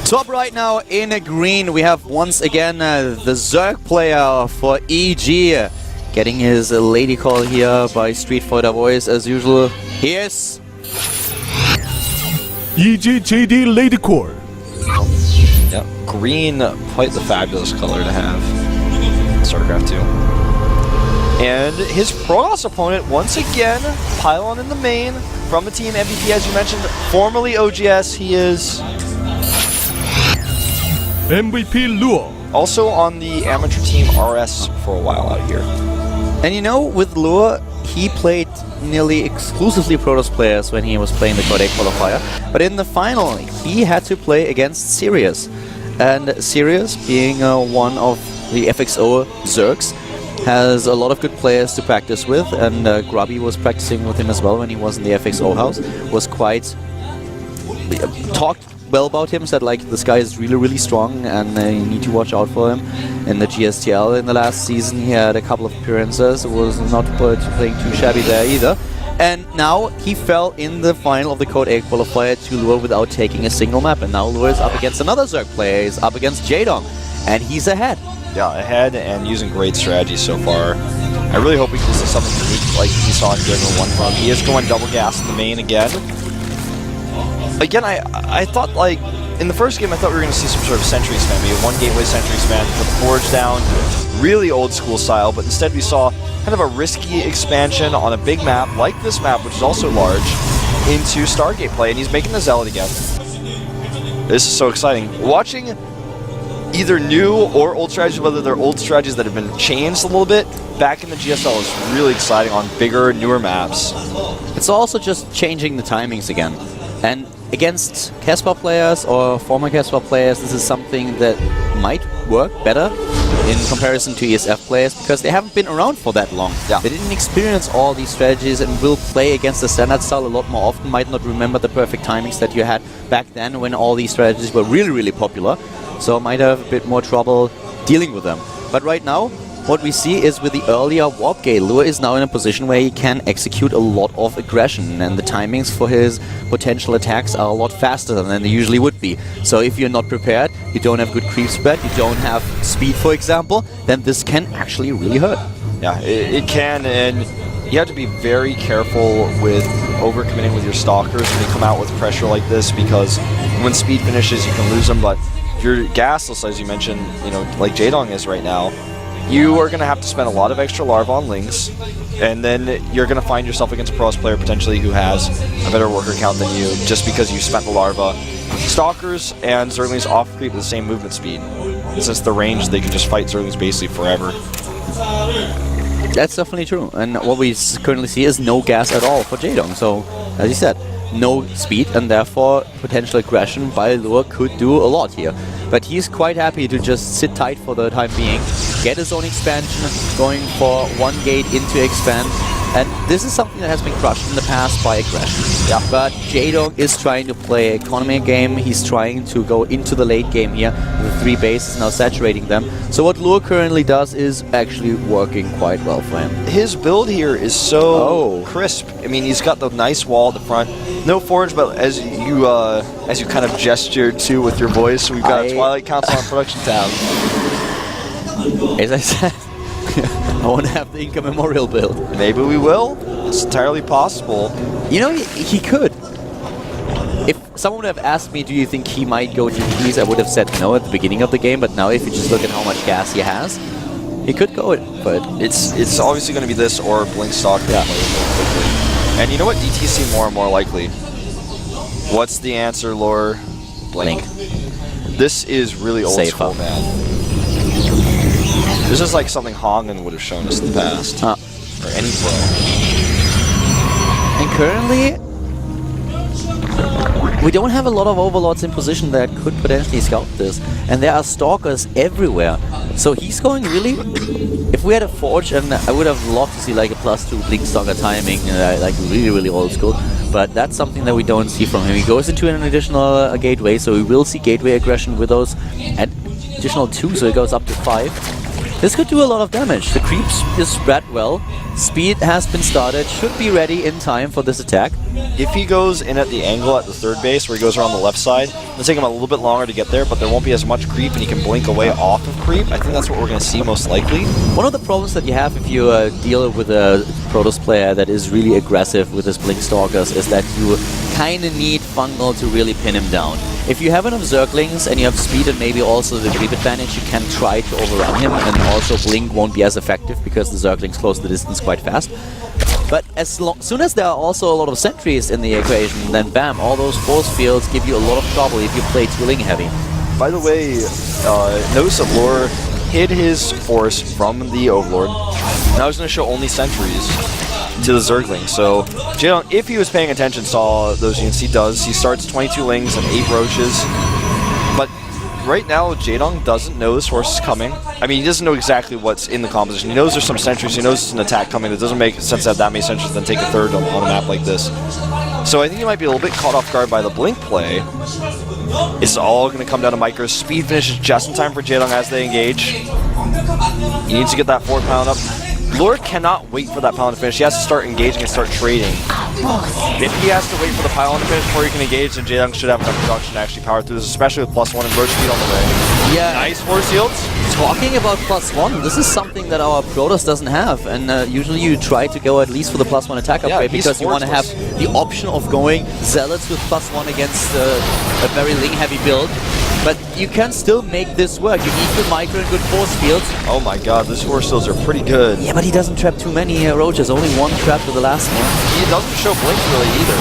Top right now in green, we have once again the Zerg player for EG getting his lady call here by Street Fighter voice as usual. Here's EGJD Lady Core. Yep, green, quite the fabulous color to have. StarCraft 2. And his Protoss opponent, once again, Pylon in the main, from the team MVP, as you mentioned, formerly OGS, he is MVP Luo. Also on the amateur team RS for a while out here. And you know, with Lure, he played nearly exclusively Protoss players when he was playing the Code 8 qualifier. But in the final, he had to play against Sirius. And Sirius, being one of the FXO Zergs, has a lot of good players to practice with. And Grubby was practicing with him as well when he was in the FXO house. Was quite... talked well about him, said like this guy is really strong and you need to watch out for him. In the GSL in the last season he had a couple of appearances, was not playing too shabby there either. And now he fell in the final of the Code 8 qualifier to Lure without taking a single map. And now Lure is up against another Zerg player, he's up against Jadong, and he's ahead. Yeah, ahead and using great strategies so far. I really hope we can see something unique like we saw in General 1 from. He is going double gas in the main again. Again, I thought, like, in the first game, I thought we were going to see some sort of sentry spam, maybe one gateway sentry spam, put the forge down, really old school style, but instead we saw kind of a risky expansion on a big map, like this map, which is also large, into Stargate play, and he's making the Zealot again. This is so exciting. Watching either new or old strategies, whether they're old strategies that have been changed a little bit, back in the GSL is really exciting on bigger, newer maps. It's also just changing the timings again. And against Casper players or former Casper players, this is something that might work better in comparison to ESF players because they haven't been around for that long. Yeah. They didn't experience all these strategies and will play against the standard style a lot more often, might not remember the perfect timings that you had back then when all these strategies were really popular, so might have a bit more trouble dealing with them. But right now, what we see is with the earlier warp gate, Lure is now in a position where he can execute a lot of aggression, and the timings for his potential attacks are a lot faster than they usually would be. So if you're not prepared, you don't have good creep spread, you don't have speed, for example, then this can actually really hurt. Yeah, it can, and you have to be very careful with overcommitting with your stalkers when they come out with pressure like this, because when speed finishes, you can lose them. But if you're gasless, as you mentioned, you know, like Jadong is right now, you are going to have to spend a lot of extra larva on links, and then you're going to find yourself against a pros player potentially who has a better worker count than you just because you spent the larva. Stalkers and Zerglings off creep with the same movement speed. And since the range, they can just fight Zerglings basically forever. That's definitely true, and what we currently see is no gas at all for Jadong. So, as you said, no speed, and therefore potential aggression by Lure could do a lot here. But he's quite happy to just sit tight for the time being, get his own expansion, going for one gate into expand, and this is something that has been crushed in the past by aggression. Yeah. But Jadong is trying to play economy game, he's trying to go into the late game here, the 3 bases now saturating them. So what Lure currently does is actually working quite well for him. His build here is so crisp. I mean, he's got the nice wall at the front, no forge, but as you kind of gestured to with your voice, we've got a Twilight Council on production tab. As I said, I want to have the Inca Memorial build. Maybe we will. It's entirely possible. You know, he could. If someone would have asked me, do you think he might go to Keys, I would have said no at the beginning of the game, but now if you just look at how much gas he has, he could go it. But it's obviously going to be this or Blink Stalker. Yeah. And you know what? DTC more and more likely. What's the answer, Lore? Blink. This is really old school, man. This is like something Hongan would have shown us in the past. Or any pro. And currently, we don't have a lot of overlords in position that could potentially scout this. And there are stalkers everywhere. So he's going really... If we had a forge, and I would have loved to see like a +2 Blink Stalker timing, like really old school. But that's something that we don't see from him. He goes into an additional gateway, so we will see gateway aggression with those additional 2, so it goes up to 5. This could do a lot of damage. The creeps is spread well. Speed has been started. Should be ready in time for this attack. if he goes in at the angle at the third base where he goes around the left side, it'll take him a little bit longer to get there, but there won't be as much creep and he can blink away off of creep. I think that's what we're going to see most likely. One of the problems that you have if you deal with a Protoss player that is really aggressive with his Blink Stalkers is that you kind of need Fungal to really pin him down. If you have enough Zerglings and you have speed and maybe also the creep advantage, you can try to overrun him, and also Blink won't be as effective because the Zerglings close the distance quite fast. But as soon as there are also a lot of sentries in the equation, then bam, all those force fields give you a lot of trouble if you play tooling heavy. By the way, notice that Lure hid his force from the Overlord. Now he's going to show only sentries to the Zergling. So Jaedong, if he was paying attention, saw those units. He does. He starts 22 Lings and 8 Roaches. But right now, Jaedong doesn't know this horse is coming. I mean, he doesn't know exactly what's in the composition. He knows there's some sentries. He knows there's an attack coming. It doesn't make sense to have that many sentries and then take a third on a map like this. So I think he might be a little bit caught off guard by the Blink play. It's all going to come down to Micros. Speed finishes just in time for Jaedong as they engage. He needs to get that 4th pylon up. Lure cannot wait for that pylon to finish. He has to start engaging and start trading. If he has to wait for the pylon to finish before he can engage, then Jaedong should have enough production to actually power through this, especially with +1 and roach speed on the way. Yeah. Nice force shields. Talking about +1, this is something that our Protoss doesn't have, and usually you try to go at least for the +1 attack upgrade because you want to have the option of going Zealots with +1 against a very Ling-heavy build. But you can still make this work. You need good micro and good force fields. Oh my god, these force fields are pretty good. Yeah, but he doesn't trap too many roaches. Only 1 trap to the last one. He doesn't show blink really either.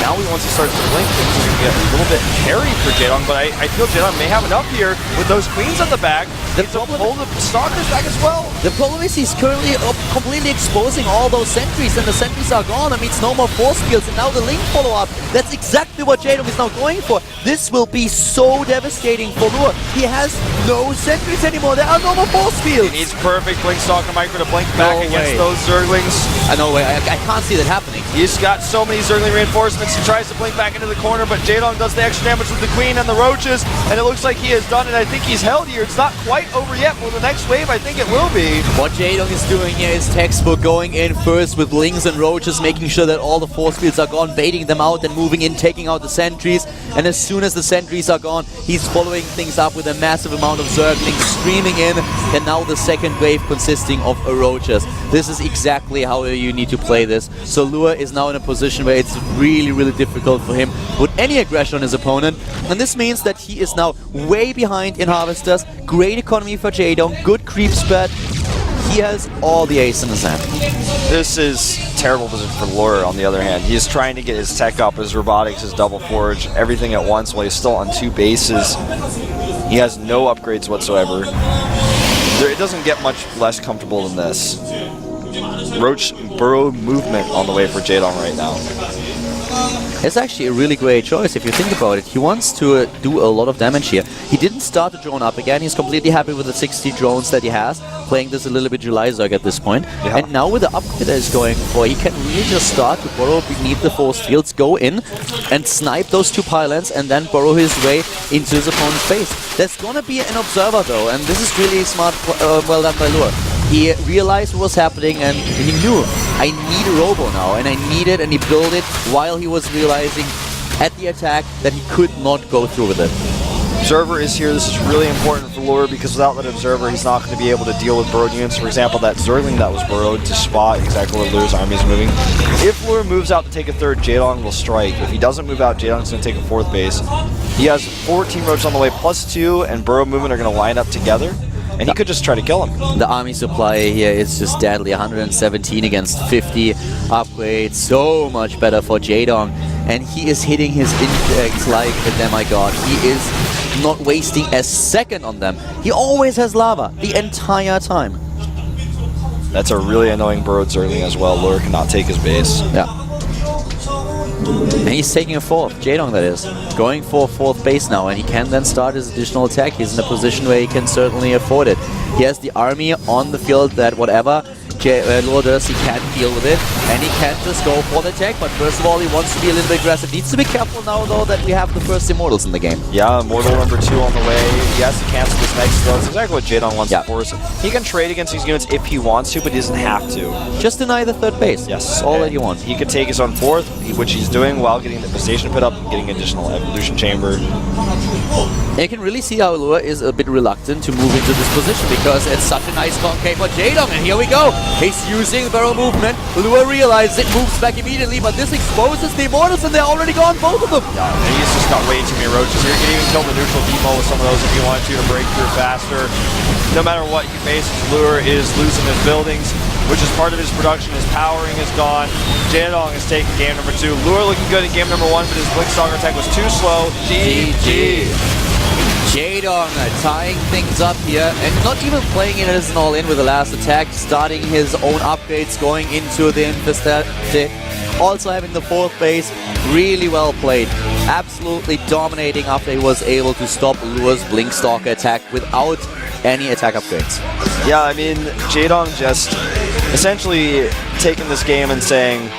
Now once he starts to blink, things are going to get a little bit hairy for Jaedong, but I feel Jaedong may have enough here with those queens at the back. He needs to pull the stalkers back as well. The problem is he's currently completely exposing all those sentries, and the sentries are gone. That means no more force fields, and now the Link follow-up. That's exactly what Jaedong is now going for. This will be so devastating for Lure. He has no sentries anymore. There are no more force fields. He needs perfect Blink Stalker Micro to blink back against those Zerglings. No way. I can't see that happening. He's got so many Zergling reinforcements. He tries to blink back into the corner, but Jaedong does the extra damage with the Queen and the Roaches, and it looks like he has done it. I think he's held here. It's not quite over yet, but with the next wave, I think it will be. What Jaedong is doing here is textbook, going in first with Lings and Roaches, making sure that all the force fields are gone, baiting them out, and moving in, taking out the sentries. And as soon as the sentries are gone, he's following things up with a massive amount of Zerglings streaming in, and now the second wave consisting of Roaches. This is exactly how you need to play this. So Lure is now in a position where it's really, really difficult for him to put any aggression on his opponent, and this means that he is now way behind in Harvesters. Great economy for Jaedong, good creep spread. He has all the ace in his hand. This is terrible position for Lure, on the other hand. He is trying to get his tech up, his robotics, his double forge, everything at once while he's still on 2 bases. He has no upgrades whatsoever. It doesn't get much less comfortable than this. Roach burrow movement on the way for Jaedong right now. It's actually a really great choice if you think about it. He wants to do a lot of damage here. He didn't start the drone up again. He's completely happy with the 60 drones that he has, playing this a little bit July Zerg at this point. Yeah. And now with the upgrade that he's going for, he can really just start to burrow beneath the force fields, go in and snipe those 2 pylons, and then burrow his way into his opponent's base. There's gonna be an observer though, and this is really smart, well done by Lure. He realized what was happening, and he knew, I need a robo now, and I need it, and he built it while he was realizing at the attack that he could not go through with it. Observer is here. This is really important for Lure because without that Observer, he's not going to be able to deal with burrowed units. For example, that Zergling that was burrowed to spot exactly where Lure's army is moving. If Lure moves out to take a 3rd, Jaedong will strike. If he doesn't move out, Jaedong's going to take a 4th base. He has 14 roaches on the way, +2, and burrow movement are going to line up together. And he could just try to kill him. The army supply here is just deadly. 117 against 50. Upgrade so much better for Jaedong. And he is hitting his insects like a demigod. He is not wasting a second on them. He always has lava the entire time. That's a really annoying burrowed Zergling as well. Lure cannot take his base. Yeah. And he's taking a 4th, Jaedong that is. Going for a 4th base now, and he can then start his additional attack. He's in a position where he can certainly afford it. He has the army on the field that whatever Lua does, he can't deal with it, and he can't just go for the tech, but first of all, he wants to be a little bit aggressive. Needs to be careful now, though, that we have the first Immortals in the game. Yeah, Immortal number 2 on the way. He has to cancel this next throw. That's exactly what Jadon wants to force. He can trade against these units if he wants to, but he doesn't have to. Just deny the third base. Yes. That's all that you want. He could take his own 4th, which he's doing while getting the Station Pit up and getting additional Evolution Chamber. You can really see how Lua is a bit reluctant to move into this position because it's such a nice concave for Jadong, and here we go. He's using the barrel movement. Lua realizes it, moves back immediately, but this exposes the Immortals, and they're already gone, both of them. Yeah, and he's just got way too many roaches here. You can even kill the neutral demo with some of those if you wanted to break through faster. No matter what he faces, Lure is losing his buildings, which is part of his production. His powering is gone. Jadong is taking game number 2. Lure looking good in game number 1, but his Blinkstalker attack was too slow. GG. Jadong tying things up here and not even playing it as an all-in with the last attack, starting his own upgrades, going into the infestation, also having the 4th base. Really well played. Absolutely dominating after he was able to stop Lure's Blinkstalker attack without any attack upgrades. Yeah, I mean, Jadong just essentially taking this game and saying,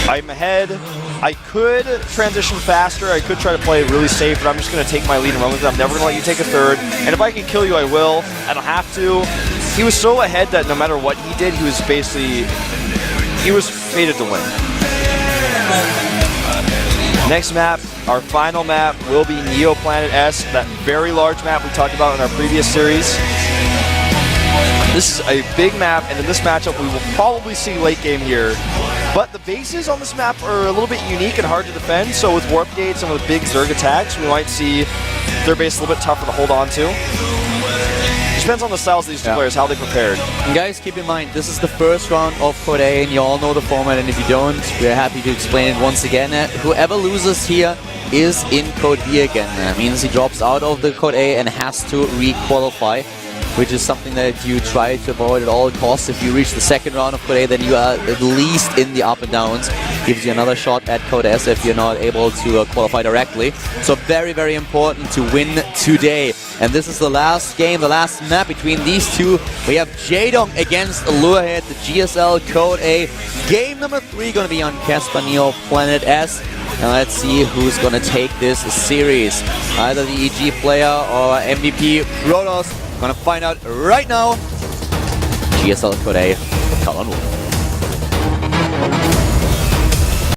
I'm ahead. I could transition faster, I could try to play really safe, but I'm just going to take my lead and run with it. I'm never going to let you take a 3rd, and if I can kill you, I will. I don't have to. He was so ahead that no matter what he did, he was basically, he was fated to win. Next map, our final map, will be Neoplanet S, that very large map we talked about in our previous series. This is a big map, and in this matchup, we will probably see late game here. But the bases on this map are a little bit unique and hard to defend, so with Warp Gates and with big Zerg attacks, we might see their base a little bit tougher to hold on to. It depends on the styles of these two players, how they prepared. And guys, keep in mind, this is the first round of Code A, and you all know the format, and if you don't, we're happy to explain it once again. Whoever loses here is in Code B again. That means he drops out of the Code A and has to re-qualify, which is something that you try to avoid at all costs. If you reach the 2nd round of Code A, then you are at least in the up and downs. Gives you another shot at Code S if you're not able to qualify directly. So very, very important to win today. And this is the last game, the last map between these two. We have Jadong against Lurehead, the GSL Code A. Game number 3 going to be on Casper Neoplanet S. And let's see who's going to take this series. Either the EG player or MVP Protoss. Gonna find out right now. GSL Code A, Talon Wolf.